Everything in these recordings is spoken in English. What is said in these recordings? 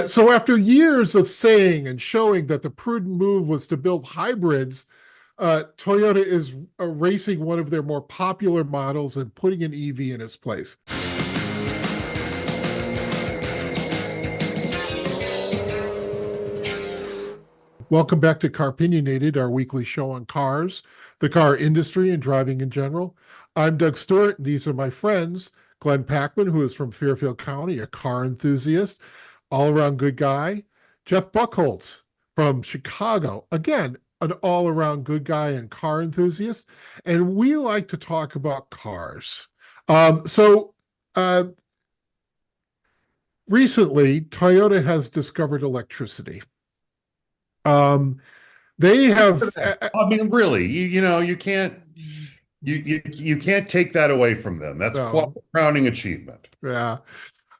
So after years of saying and showing that the prudent move was to build hybrids, Toyota is erasing one of their more popular models and putting an EV in its place. Welcome back to Car-Pinionated, our weekly show on cars, the car industry, and driving in general. I'm Doug Stewart. These are my friends, Glenn Packman, who is from Fairfield County, a car enthusiast, all-around good guy. Jeff Buchholz from Chicago, again, an all-around good guy and car enthusiast. And we like to talk about cars. So recently, Toyota has discovered electricity. Um, they have, I mean, really, you can't you can't take that away from them. That's quite no, a crowning achievement. yeah.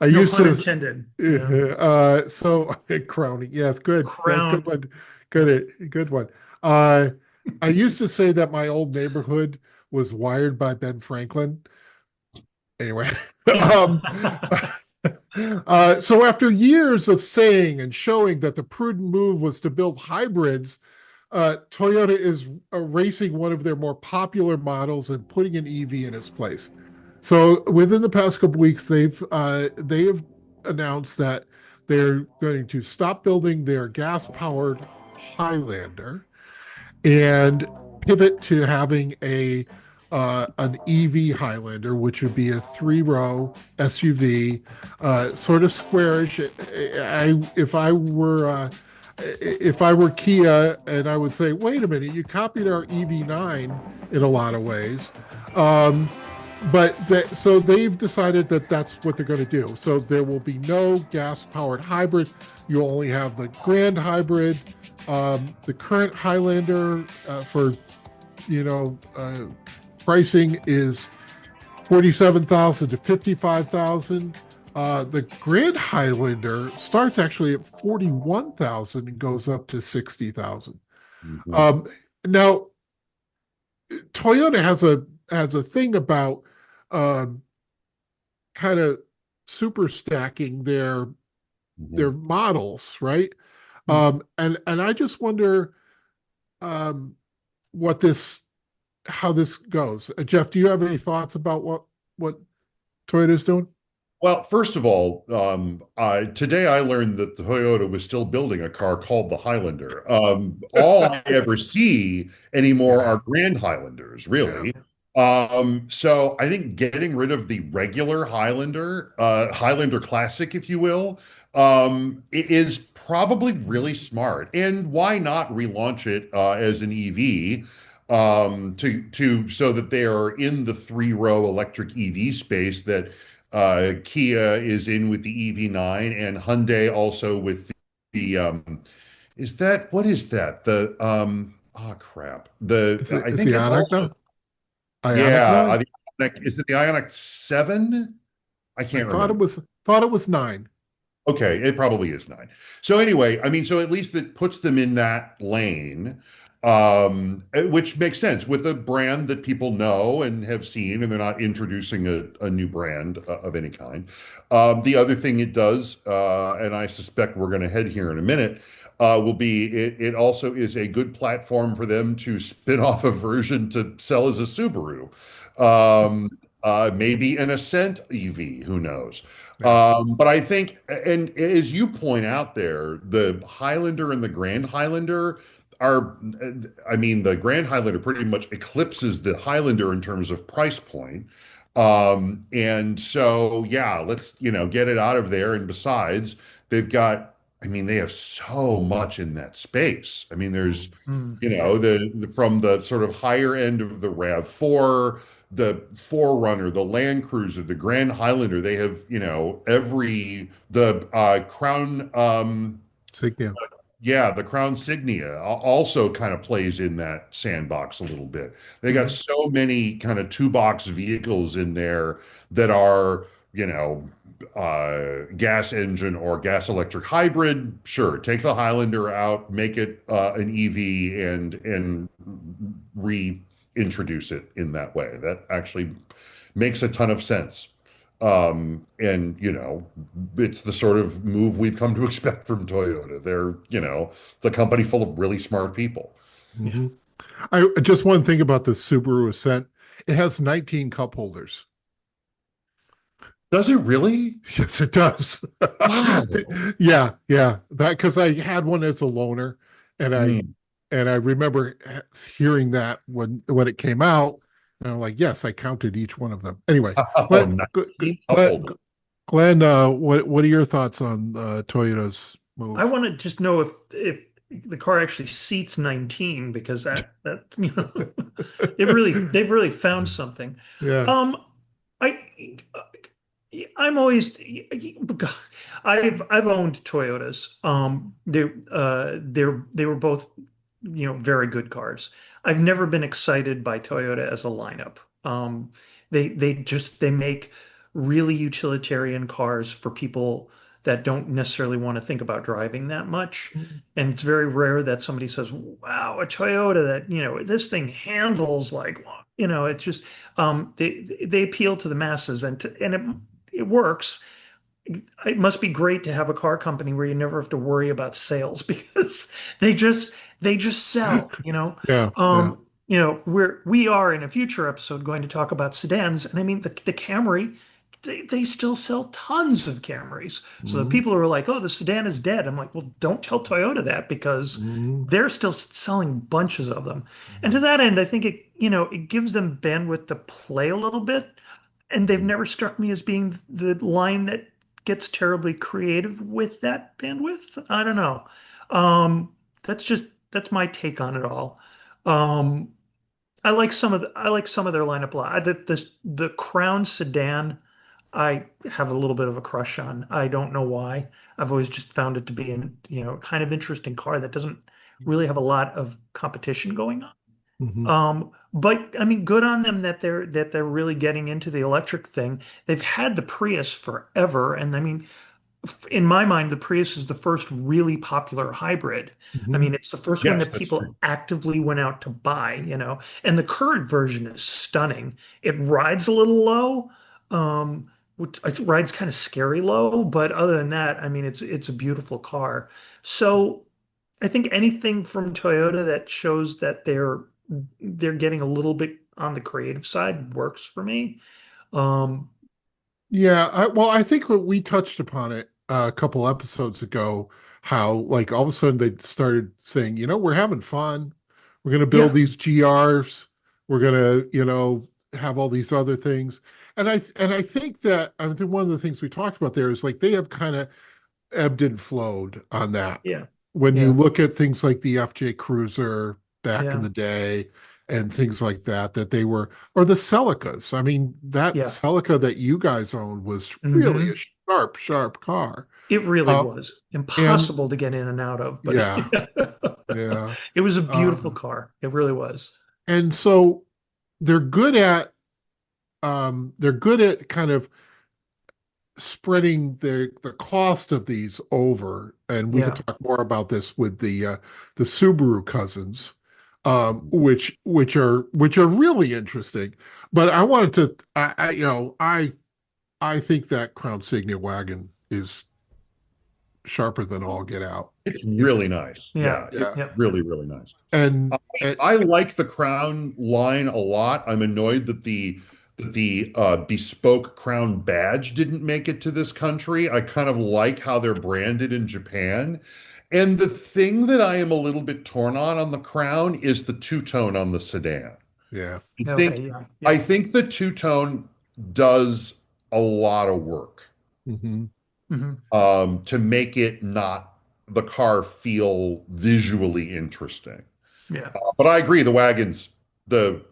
I No used pun to, intended. Yeah. so crowning, yes, good, good Crown. one, good one. Uh, I used to say that my old neighborhood was wired by Ben Franklin. Anyway, um, so after years of saying and showing that the prudent move was to build hybrids, Toyota is erasing one of their more popular models and putting an EV in its place. So within the past couple weeks, they have announced that they're going to stop building their gas-powered Highlander and pivot to having a an EV Highlander, which would be a three-row SUV, sort of squarish. If I were Kia, and I would say, wait a minute, you copied our EV9 in a lot of ways. Um, so they've decided that that's what they're going to do. So there will be no gas-powered hybrid. You'll only have the Grand Hybrid. The current Highlander for you know pricing is 47,000 to 55,000. The Grand Highlander starts actually at 41,000 and goes up to 60,000. Mhm. Um, Now, Toyota has a thing about um, kind of super stacking their Mhm. models, right? And I just wonder um, what this how this goes. Jeff, do you have any thoughts about what Toyota's doing? Well, first of all, today I learned that Toyota was still building a car called the Highlander. All I ever see anymore Yeah, are Grand Highlanders, yeah. really. So I think getting rid of the regular Highlander, Highlander Classic, if you will, is probably really smart. And why not relaunch it as an EV? To so that they are in the three-row electric EV space that Kia is in with the EV9 and Hyundai also with the is that what is that? The crap. I Is think the it's Ionic also now? Ionic yeah, nine? is it the Ionic 7? I I can't remember. thought it was nine. Okay, it probably is nine. So anyway, I mean, so at least it puts them in that lane, which makes sense with a brand that people know and have seen, and they're not introducing a new brand of any kind. The other thing it does, and I suspect we're going to head here in a minute, will be it also is a good platform for them to spin off a version to sell as a Subaru. Maybe an Ascent EV, who knows? Yeah. But I think, and as you point out there, the Highlander and the Grand Highlander are, I mean, the Grand Highlander pretty much eclipses the Highlander in terms of price point. And so, yeah, let's, get it out of there. And besides, they've got, I mean, they have so much in that space. I mean, there's, Mhm. from the sort of higher end of the RAV4, the Forerunner, the Land Cruiser, the Grand Highlander. They have, the Crown, Signia. yeah, the Crown Signia also kind of plays in that sandbox a little bit. They got Mhm. so many kind of two box vehicles in there that are, gas engine or gas electric hybrid. Sure, take the Highlander out, make it an EV, and reintroduce it in that way. That actually makes a ton of sense. And it's the sort of move we've come to expect from Toyota. They're, the company full of really smart people. Yeah. Hmm. I just one thing about the Subaru Ascent. It has 19 cup holders. Does it really? Yes, it does. Wow. Yeah, yeah. That because I had one as a loaner, and I Mm. and I remember hearing that when it came out, and I'm like, yes, I counted each one of them. Anyway, Oh, Glenn, 19 cup Glenn, holder. Glenn, what are your thoughts on Toyota's I move? want to just know if the car actually seats 19 because that they've really found something. Yeah. Um, I I'm always I've owned Toyotas. They were both very good cars. I've never been excited by Toyota as a lineup. They make really utilitarian cars for people that don't necessarily want to think about driving that much. And it's very rare that somebody says, "Wow, a Toyota that this thing handles like." It's just they appeal to the masses and it works. It must be great to have a car company where you never have to worry about sales because they just they just sell. Yeah, yeah. We are in a future episode going to talk about sedans, and I mean the Camry, they still sell tons of Camrys. So the Mhm. people who are like, "Oh, the sedan is dead," I'm like, "Well, don't tell Toyota that because Mhm. they're still selling bunches of them." And to that end, I think it gives them bandwidth to play a little bit, and they've never struck me as being the line that gets terribly creative with that bandwidth. I don't know. Um, that's my take on it all. Um, I like some of their lineup a lot. The Crown sedan, I have a little bit of a crush on. I don't know why. I've always just found it to be an kind of interesting car that doesn't really have a lot of competition going on. Mhm. But I mean, good on them that they're really getting into the electric thing. They've had the Prius forever, and I mean, in my mind, the Prius is the first really popular hybrid. I Mhm. mean, it's the first one Yes, that that's people true. actively went out to buy. And the current version is stunning. It rides a little low, it rides kind of scary low, but other than that, I mean, it's a beautiful car. So I think anything from Toyota that shows that they're getting a little bit on the creative side works for me. Um, Yeah, well, I think what we touched upon it a couple episodes ago, how like all of a sudden they started saying, we're having fun. We're going to build yeah, these GRs. We're going to, have all these other things. And I think that I think one of the things we talked about there is like they have kind of ebbed and flowed on that. yeah, When you yeah, look at things like the FJ Cruiser back in yeah, the day and things like that, that they were, or the Celicas. I mean, that yeah. Celica that you guys owned was really a Hmm. sharp, sharp car. It really Uh, was and impossible to get in and out of, but yeah, yeah. it was a Uh, beautiful car. It really was. and so they're good at they're good at kind of spreading the cost of these over, and we could Yeah, talk more about this with the Subaru cousins, which are really interesting. But I wanted to, I think that Crown Signia wagon is sharper than all get out. It's You know, really nice. yeah, Yeah, it's yeah, yeah, really, really nice. and, I, and I like the Crown line a lot. I'm annoyed that the bespoke Crown badge didn't make it to this country. I kind of like how they're branded in Japan. And the thing that I am a little bit torn on the Crown is the two-tone on the sedan. yeah, I okay, think yeah, I yeah, think the two-tone does a lot of work hmm hmm to make it not the car feel visually interesting. yeah, But I agree, the wagons, the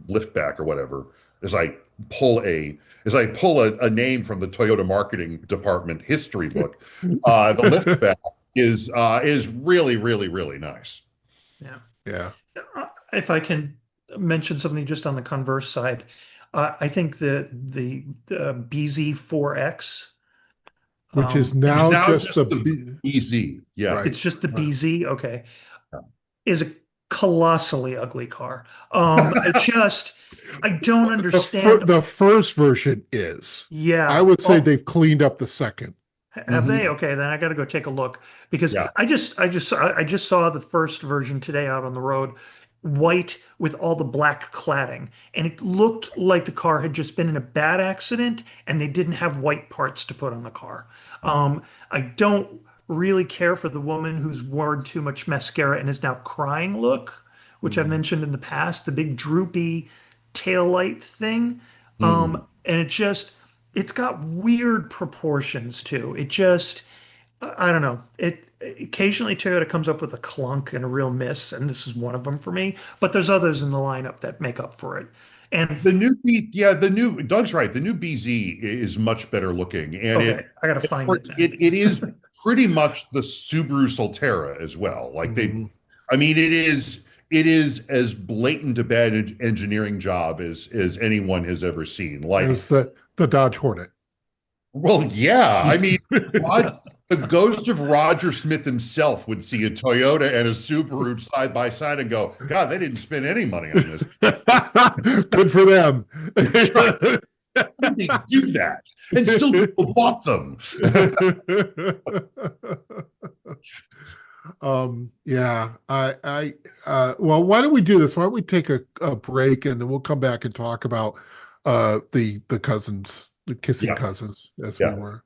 liftback or whatever, as I pull a name from the Toyota marketing department history book, the liftback is really, really, really nice. yeah. yeah, If I can mention something just on the converse side, I think the BZ4X, which is Which is now now just just the the B, EZ. Yeah. right, it's just the right. BZ, okay, is a colossally ugly car. I don't understand. The first version is. I Yeah. would say Oh, they've cleaned up the second. have they? Okay, then I got to go take a look because Yeah. I just saw the first version today out on the road, white with all the black cladding, and it looked like the car had just been in a bad accident and they didn't have white parts to put on the car. I don't really care for the woman who's worn too much mascara and is now crying look, which I've Mhm. mentioned in the past, the big droopy taillight thing. Mhm. And it's got weird proportions too. I don't know. It occasionally Toyota comes up with a clunk and a real miss, and this is one of them for me. But there's others in the lineup that make up for it. And The new Doug's right. The new BZ is much better looking, and okay, I gotta find it then. it is pretty much the Subaru Solterra as well. Like Mhm. I mean, it is as blatant a bad engineering job as anyone has ever seen. Like, There's the Dodge Hornet. well, yeah, I mean, the ghost of Roger Smith himself would see a Toyota and a Subaru side by side and go, "God, they didn't spend any money on this." Good for them. How did they do that? And still people bought them. Yeah, well, why don't we do this? Why don't we take a break and then we'll come back and talk about the cousins, the kissing Yeah, cousins, as we yeah. were.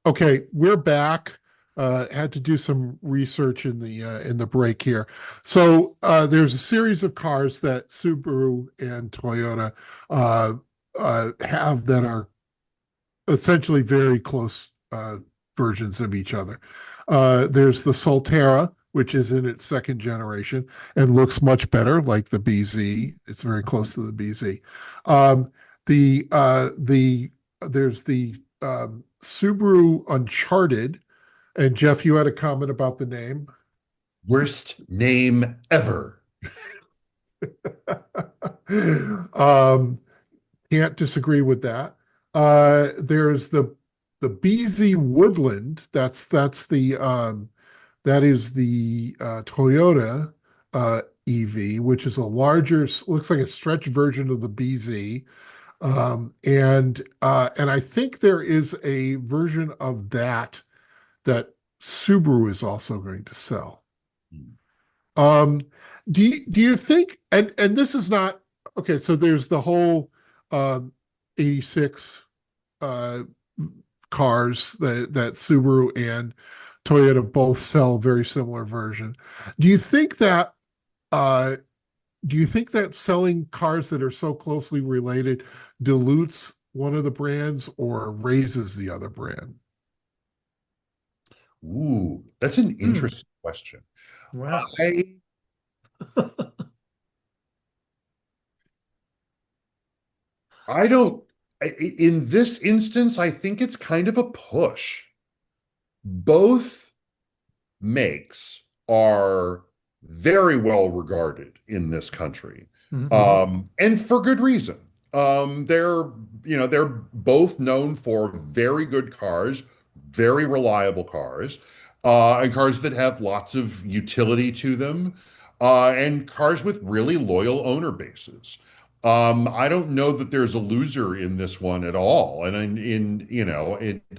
Okay, we're back. Had to do some research in the break here. So there's a series of cars that Subaru and Toyota uh, have that are essentially very close versions of each other. There's the Solterra, which is in its second generation and looks much better, like the BZ. It's very close to the BZ. Um, the there's the Subaru Uncharted, and Jeff, you had a comment about the name. Worst name ever. um, can't disagree with that. There's the BZ Woodland. That is the Toyota EV, which is a larger, looks like a stretch version of the BZ. And I think there is a version of that Subaru is also going to sell. Um, do you think, and this is not okay, so there's the whole 86 uh cars that Subaru and Toyota both sell very similar version. Do you think that uh do you think that selling cars that are so closely related dilutes one of the brands or raises the other brand? Ooh, that's an Hmm. interesting question. Wow. I I don't in this instance, I think it's kind of a push. Both makes are very well regarded in this country, Hmm. and for good reason. They're they're both known for very good cars, very reliable cars, and cars that have lots of utility to them, and cars with really loyal owner bases. I don't know that there's a loser in this one at all, and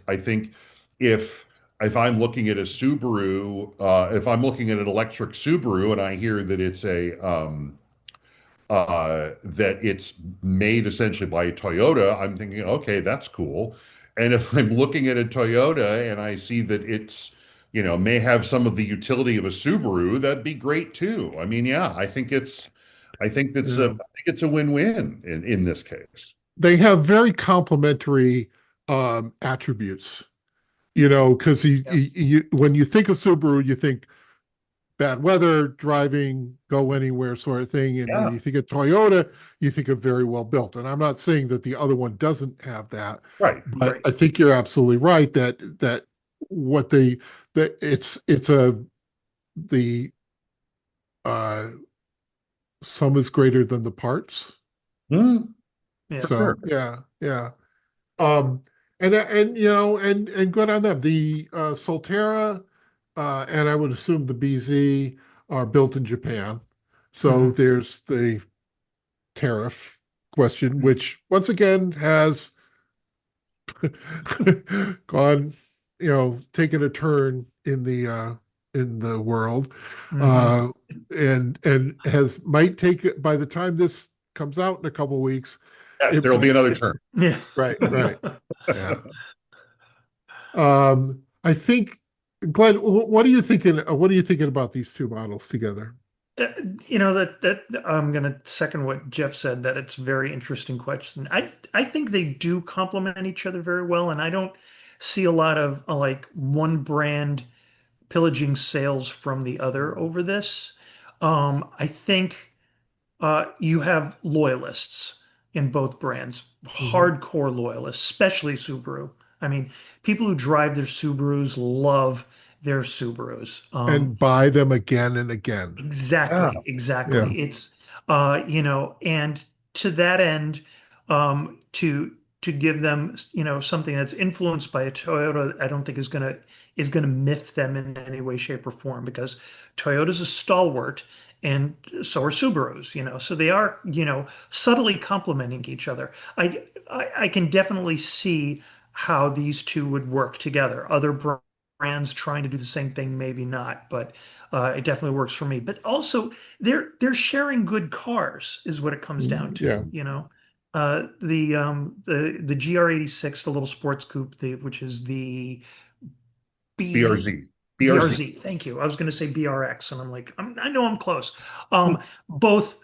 I think if if I'm looking at a Subaru, if I'm looking at an electric Subaru and I hear that that it's made essentially by Toyota, I'm thinking, okay, that's cool. And if I'm looking at a Toyota and I see that it's, may have some of the utility of a Subaru, that'd be great too. I mean, yeah, I Yeah. think it's a win-win in this case. They have very complementary attributes, because Yeah. when you think of Subaru, you think bad weather, driving, go anywhere sort of thing. And when Yeah, you think of Toyota, you think of very well built. And I'm not saying that the other one doesn't have that, right. but Right. I think you're absolutely right that what they that it's a the uh sum is greater than the parts. Mm, Yeah. for sure. So yeah, yeah. Um and good on them. The Solterra and I would assume the BZ are built in Japan. So Mhm. there's the tariff question, which once again has gone, taken a turn in the world, Mhm. uh, and has might take it by the time this comes out in a couple of weeks. Yes, It there will be another turn. Yeah. right, right, yeah. I think, Glenn, what are you thinking? What are you thinking about these two models together? Uh, that I'm gonna second what Jeff said, that it's a very interesting question. I think they do complement each other very well, and I don't see a lot of like one brand pillaging sales from the other over this. I think you have loyalists in both brands, Mhm. hardcore loyalists, especially Subaru. I mean, people who drive their Subarus love their Subarus. And buy them again and again. Yeah. Exactly, Yeah. exactly. It's and to that end, to give them, something that's influenced by a Toyota, I don't think is gonna miff them in any way, shape, or form, because Toyota's a stalwart and so are Subarus, so they are, subtly complementing each other. I can definitely see how these two would work together. Other brands trying to do the same thing, maybe not, but it definitely works for me. But also, they're sharing good cars, is what it comes down Yeah. to. The GR86, the little sports coupe, which is the B BRZ. BRZ. BRZ. Thank you. I was going to say BRX, and I'm like, I know I'm close. Both.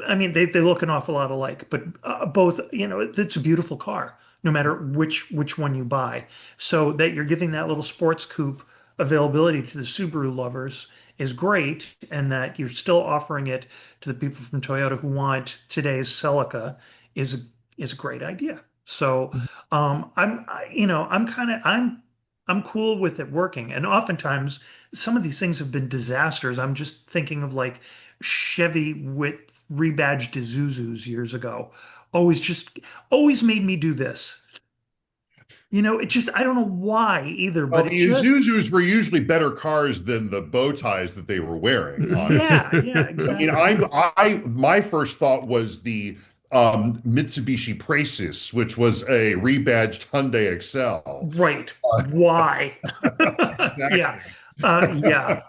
I mean, they look an awful lot alike, but both. It's a beautiful car, no matter which one you buy. So that you're giving that little sports coupe availability to the Subaru lovers is great, and that you're still offering it to the people from Toyota who want today's Celica is is a great idea. So I'm cool with it working. And oftentimes, some of these things have been disasters. I'm just thinking of like Chevy with rebadged Isuzus years ago. Always made me do this. I don't know why either, Well, but it the just, Isuzus were usually better cars than the bow ties that they were wearing on it. yeah, I mean, exactly. my first thought was the Mitsubishi Praesis, which was a rebadged Hyundai Excel. Right. Why? Yeah. Exactly. Yeah.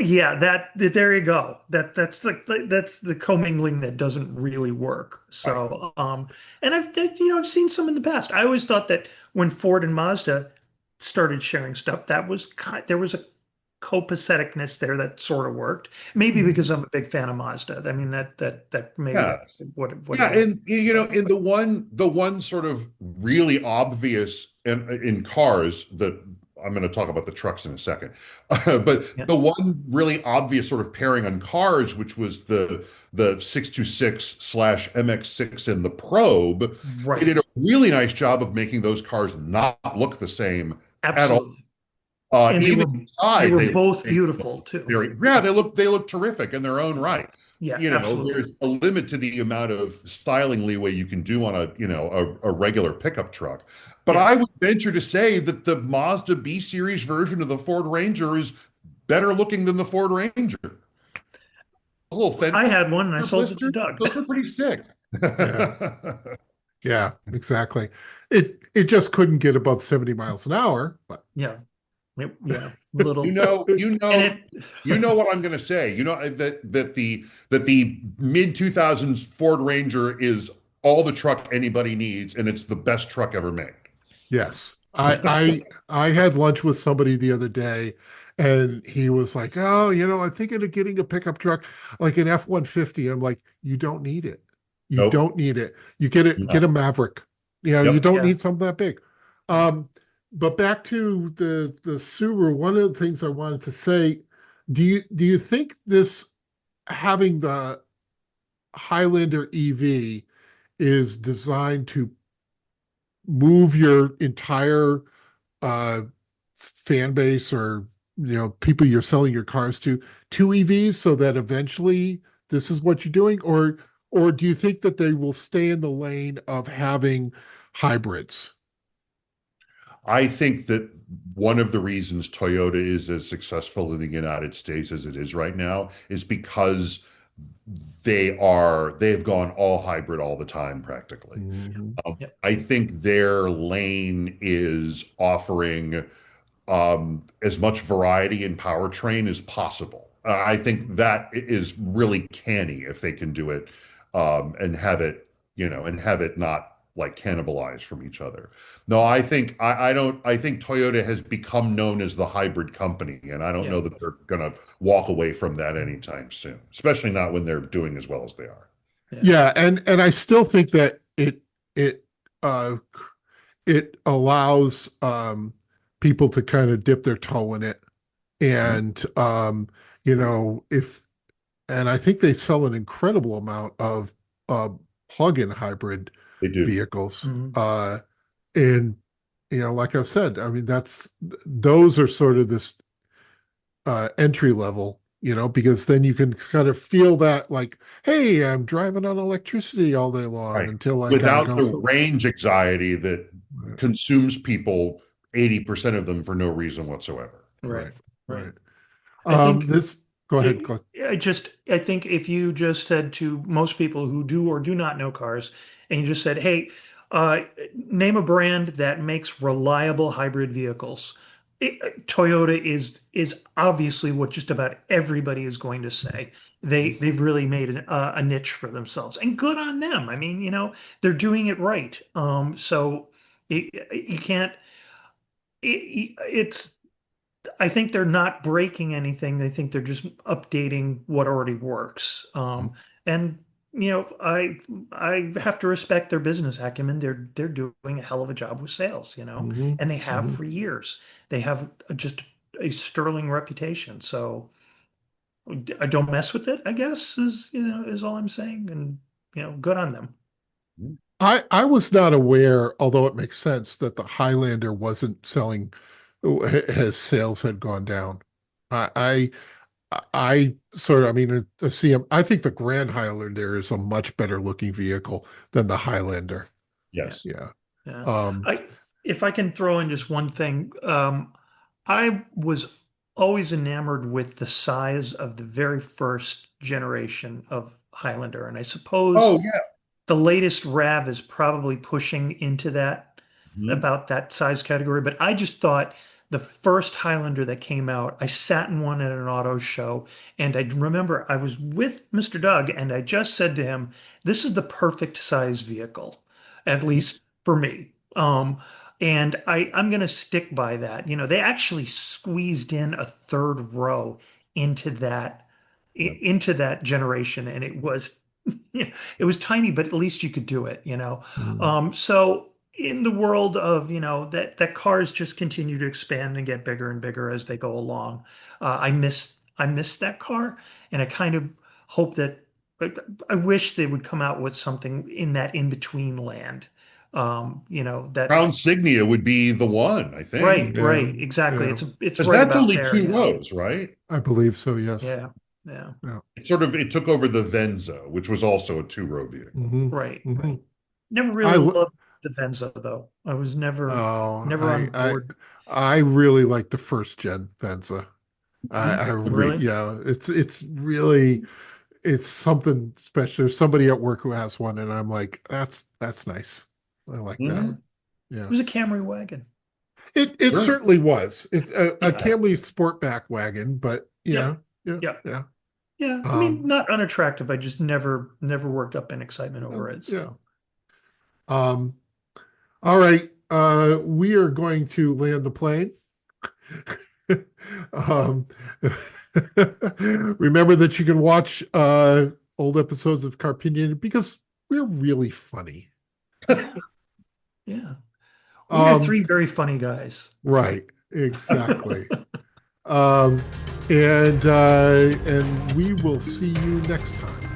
Yeah, there you go. That's the commingling that doesn't really work. Right. So, and I've seen some in the past. I always thought that when Ford and Mazda started sharing stuff, there was a copaceticness there that sort of worked. Maybe because I'm a big fan of Mazda. I mean, that maybe Yeah. that's what Yeah, it is. and in the one sort of really obvious in cars that I'm going to talk about the trucks in a second, but Yeah. the one really obvious sort of pairing on cars, which was the 626/MX6 and the Probe, they Right. did a really nice job of making those cars not look the same at all. Absolutely. And Even they inside, were both beautiful too. yeah, they look terrific in their own right. Yeah, absolutely. There's a limit to the amount of styling leeway you can do on a regular pickup truck. But Yeah. I would venture to say that the Mazda B series version of the Ford Ranger is better looking than the Ford Ranger. Those little I fender had one and I sold it to blisters, Doug. those are pretty sick. Yeah. Yeah, exactly. It just couldn't get above 70 miles an hour, but Yeah. Yeah. You Little. know, you And know, it, you know what I'm going to say. You know that the mid 2000s Ford Ranger is all the truck anybody needs, and it's the best truck ever made. yes. I had lunch with somebody the other day and he was like, "Oh, I'm thinking of getting a pickup truck like an F-150." I'm like, "You don't need it. You Nope. don't need it. You get a No. Maverick. You Yep. don't yeah. need something that big." Yeah. Um, but back to the Subaru, one of the things I wanted to say, do you think this having the Highlander EV is designed to move your entire uh, fan base, or people you're selling your cars to EVs, so that eventually this is what you're doing, or do you think that they will stay in the lane of having hybrids? I think that one of the reasons Toyota is as successful in the United States as it is right now is because they've gone all hybrid all the time practically. Mhm. Yep. I think their lane is offering as much variety in powertrain as possible. I think that is really canny if they can do it and have it, and have it not like cannibalize from each other. No, I don't. I think Toyota has become known as the hybrid company, and I don't Yeah. know that they're going to walk away from that anytime soon, especially not when they're doing as well as they are. Yeah, and I still think that it uh it allows people to kind of dip their toe in it. And if and I think they sell an incredible amount of plug-in hybrid They do. vehicles. Mhm. And like I've said, I mean those are sort of this entry level, because then you can kind of feel that like, hey, I'm driving on electricity all day long Right. until I gotta Without go the somewhere. range anxiety that consumes people 80% of them for no reason whatsoever. Right. Right, Right. right. I think This Go ahead, it, Glenn. I think if you just said to most people who do or do not know cars, and you just said, "Hey, uh, name a brand that makes reliable hybrid vehicles," Toyota is obviously what just about everybody is going to say. They've really made a niche for themselves, and good on them. I mean, they're doing it right. So you can't. It's I think they're not breaking anything. They think they're just updating what already works. And I have to respect their business acumen. They're doing a hell of a job with sales, Hmm. and they have Hmm. for years. They have just a sterling reputation. So I don't mess with it, I guess, is all I'm saying. And good on them. I was not aware, although it makes sense, that the Highlander wasn't selling as sales had gone down. I I sort of, I mean, I think the Grand Highlander is a much better looking vehicle than the Highlander. Yeah. Yes. Yeah. Yeah. Um, If I can throw in just one thing, I was always enamored with the size of the very first generation of Highlander. And I suppose Oh, yeah. the latest RAV is probably pushing into that, Mhm. about that size category. But I just thought the first Highlander that came out, I sat in one at an auto show, and I remember I was with Mr. Doug, and I just said to him, "This is the perfect size vehicle, at least for me." And I'm going to stick by that. They actually squeezed in a third row into that Yeah. into that generation, and it was it was tiny, but at least you could do it. mm, So in the world of, that cars just continue to expand and get bigger and bigger as they go along. I miss that car, and I kind of hope that, but I wish they would come out with something in that in between land. That Crown Signia would be the one, I think. right, yeah, right, exactly. yeah, It's Because right that's about only there. two rows, right? I believe so. Yes. Yeah, yeah, Yeah. It took over the Venza, which was also a two-row vehicle. Hmm. right, Hmm. right. Never I really l- loved the Venza though. I was oh, never on board. I really like the first gen Venza. Mhm. Really? Yeah, it's really it's something special. There's somebody at work who has one, and I'm like, that's nice. I like that. Yeah. Mhm. It Yeah. was a Camry wagon. It Sure. certainly was. It's a Yeah. Camry Sportback wagon, but yeah, Yep. yeah, Yep. yeah. Yeah. I mean, Um, not unattractive. I just never worked up an excitement over it. yeah. So Um, all right. We are going to land the plane. um, remember that you can watch old episodes of Car-Pinionated because we're really funny. yeah. Yeah. We are Um, three very funny guys. right, exactly. Um, and we will see you next time.